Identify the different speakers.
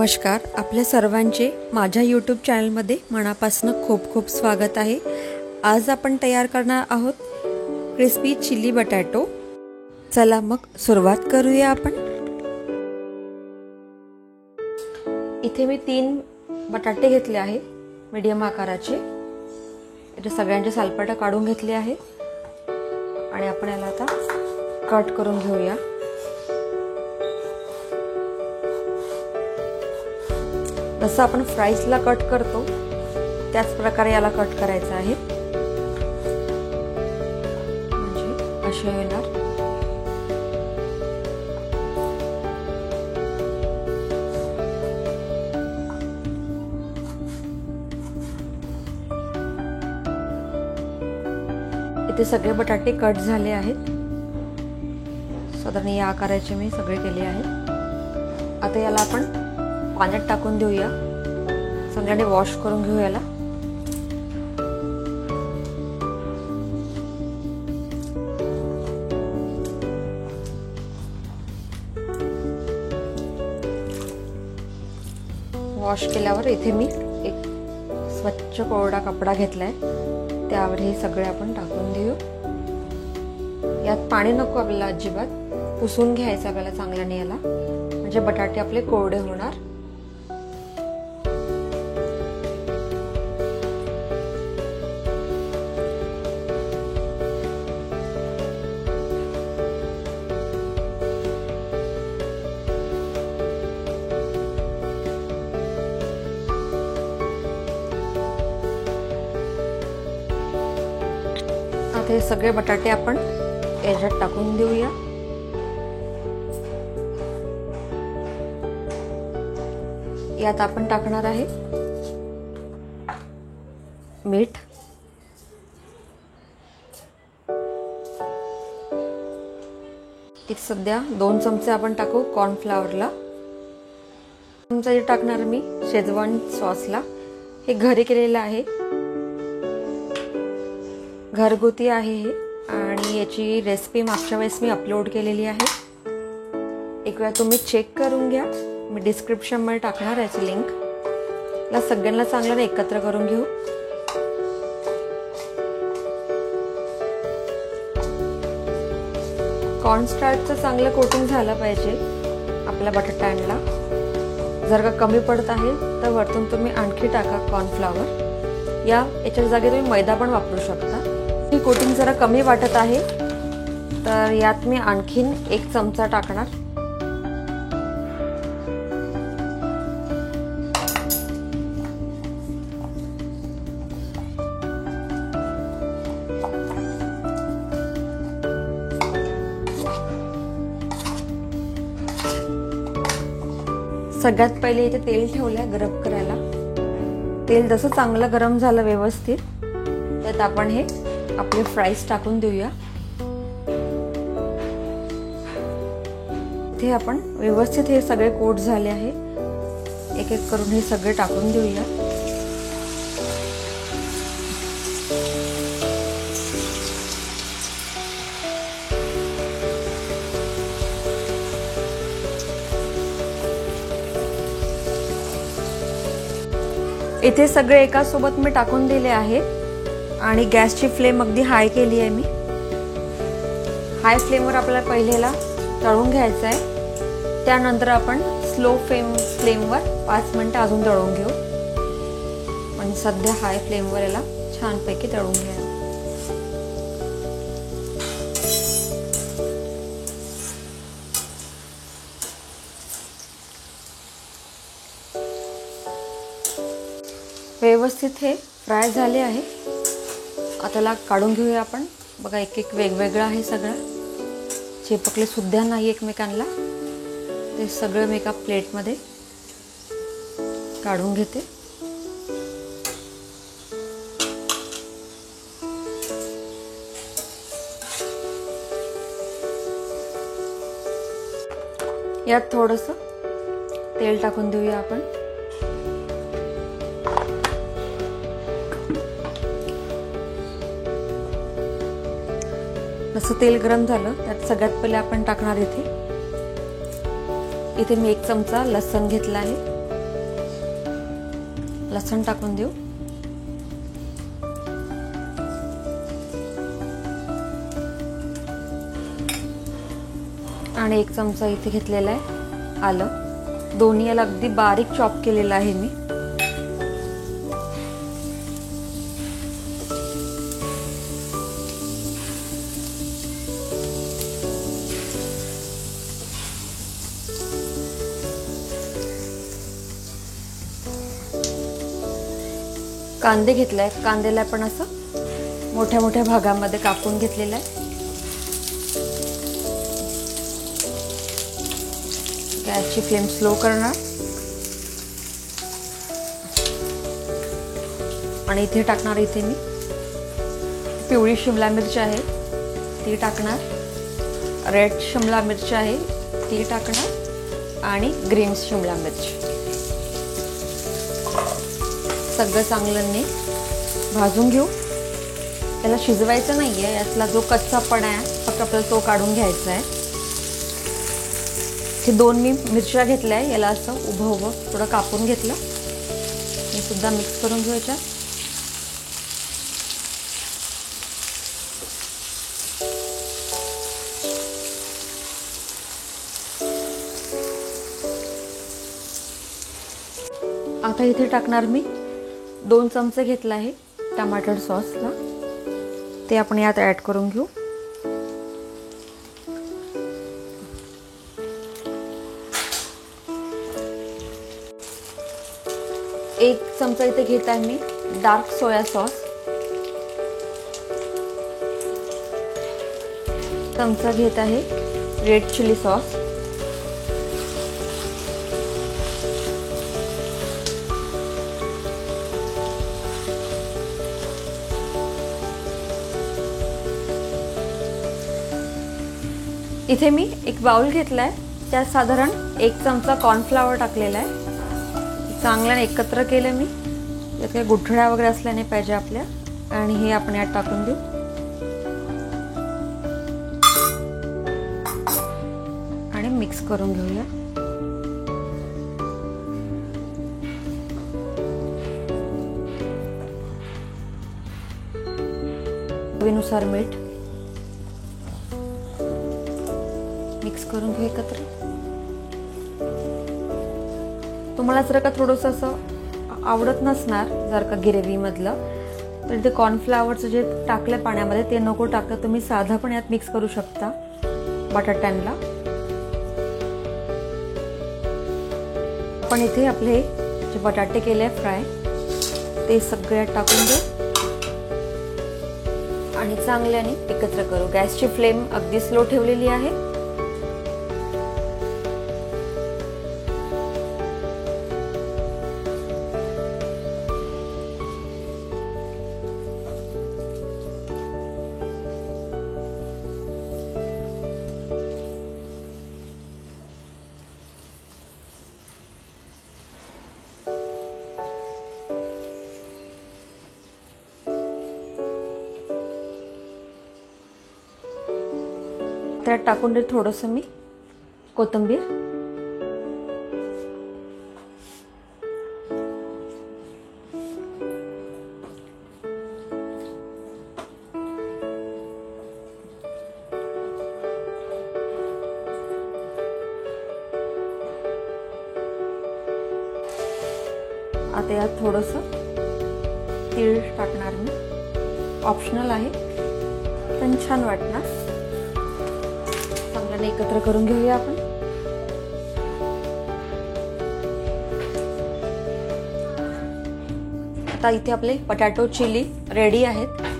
Speaker 1: नमस्कार, आपल्या सर्वांचे माझ्या यूट्यूब चॅनलमध्ये मनापासून खूप खूप स्वागत आहे। आज आपण तयार करणार आहोत क्रिस्पी चिली बटाटो। चला मग सुरुवात करूया आपण। इथे मी 3 बटाटे घेतले आहे मीडियम आकाराचे। इथे सगळ्यांचे सालपाटा काढून घेतले आहे आणि आपण याला आता कट करून घेऊया। जसं आपण फ्राईजला कट करतो त्याच प्रकारे याला कट करायचं आहे, म्हणजे असे येणार। इथे सगळे बटाटे कट झाले आहेत। साधारण या आकाराचे मी सगळे केले आहेत। आता याला आपण पाण्यात टाकून देऊया, चांगल्याने वॉश करून घेऊ याला। वॉश केल्यावर इथे मी एक स्वच्छ कोरडा कपडा घेतलाय, त्यावर हे सगळे आपण टाकून देऊ। यात पाणी नको आपल्याला अजिबात, पुसून घ्यायचं आपल्याला चांगल्याने याला, म्हणजे बटाटे आपले कोरडे होणार। आता हे सगळे बटाटे आपण याच्यात टाकून देऊया। यात आपण टाकणार आहे मीठ, एक सध्या 2 चमचे आपण टाकू कॉर्नफ्लॉवरला। चमचा टाकणार मी शेजवान सॉसला। हे घरी केलेलं आहे, घरगुती आहे हे, आणि याची रेसिपी मागच्या वेळेस मी अपलोड केलेली आहे। एक वेळा तुम्ही चेक करून घ्या, मी डिस्क्रिप्शन मध्ये टाकणार याची लिंक। ला सगळ्यांना चांगलं एकत्र करून घेऊ। कॉर्नस्टार्चचं चांगलं कोटिंग झालं पाहिजे आपल्या बटाट्यांना। जर का कमी पडत आहे तर वरतून तुम्ही आणखी टाका कॉर्नफ्लॉवर, याच्या जागी तुम्ही मैदा पण वापरू शकता। ही कोटिंग जरा कमी वाटत आहे तर यात मी आणखीन 1 चमचा टाकणार। सगळ्यात पहिले इथे तेल ठेवलंय गरम करायला। तेल जसं चांगलं गरम झालं व्यवस्थित, त्यात आपण हे आपले फ्राईज टाकून देऊया। इथे आपण व्यवस्थित हे सगळे कोट झाले आहे, एक एक करून हे सगळे टाकून देऊया। इथे सगळे एका सोबत मी टाकून दिले आहेत आणि गॅसची फ्लेम अगदी हाय केली आहे मी। हाय फ्लेमवर आपल्याला पहिलेला तळून घ्यायचं आहे, त्यानंतर आपण स्लो फ्लेमवर 5 मिनिटं अजून तळून घेऊ। पण सध्या हाय फ्लेमवर याला छानपैकी तळून घ्या। व्यवस्थित हे फ्राय झाले आहे। आता त्याला काढून घेऊया आपण। बघा एक एक वेगवेगळं आहे सगळं, चिपकले सुद्धा नाही एकमेकांना। ते सगळं मी एका प्लेटमध्ये काढून घेते। यात थोडंसं तेल टाकून देऊया आपण। जसं तेल गरम झालं त्यात सगळ्यात पहिले आपण टाकणार इथे मी 1 चमचा लसूण घेतला आहे। लसूण टाकून देऊ. आणि 1 चमचा इथे घेतलेला आहे आलं. दोन्ही याला अगदी बारीक चॉप केलेलं आहे मी. कांदे घेतलाय. कांद्याला पण असं मोठ्या मोठ्या भागांमध्ये कापून घेतलेला आहे. गॅसची फ्लेम स्लो करणार आणि इथे टाकणार. इथे मी पिवळी शिमला मिरची आहे ती टाकणार. रेड शिमला मिरची आहे ती टाकणार आणि ग्रीन शिमला मिरची. सगळं चांगलं भाजून घेऊ. त्याला शिजवायचं नाहीये. यातला जो कच्चापणा आहे फक्त आपल्याला तो काढून घ्यायचा आहे. हे 2 मी मिरच्या घेतल्या आहे. याला असं उभं थोडं कापून घेतलं. हे सुद्धा मिक्स करून घ्यायच्या. आता इथे टाकणार मी 2 चमचे घेतला आहे टमाटर सॉसला. ते आपण यात ऍड करून घेऊ. एक चमचा इथे घेत आहे मी डार्क सोया सॉस. चमचा घेत आहे रेड चिली सॉस. इथे मी एक बाउल घेतलाय. त्यात साधारण 1 चमचा कॉर्नफ्लॉवर टाकलेला आहे. चांगल्याने एकत्र केलं मी. यात काही गुठळ्या वगैरे असल्या नाही पाहिजे आपल्या. आणि हे आपण यात टाकून देऊ. आणि मिक्स करून घेऊया. चवीनुसार मीठ. मिक्स करून घेऊ एकत्र. तुम्हाला जर का थोडंसं असं आवडत नसणार जर का ग्रेव्ही मधलं तर ते कॉर्नफ्लॉवरचं जे टाकलं पाण्यामध्ये ते नको टाकता. तुम्ही साधा पण यात मिक्स करू शकता बटाट्यांना. आपण इथे आपले जे बटाटे केले फ्राय ते सगळ्यात टाकून देऊ आणि चांगल्याने एकत्र करू. गॅसची फ्लेम अगदी स्लो ठेवलेली आहे. त्यात टाकून दे थोडंसं मी कोथिंबीर. आता यात थोडंसं तीळ टाकणार मी. ऑप्शनल आहे पण छान वाटणार. चांगल्याने एकत्र करून घेऊया आपण. आता इथे आपले पोटॅटो चिली रेडी आहेत.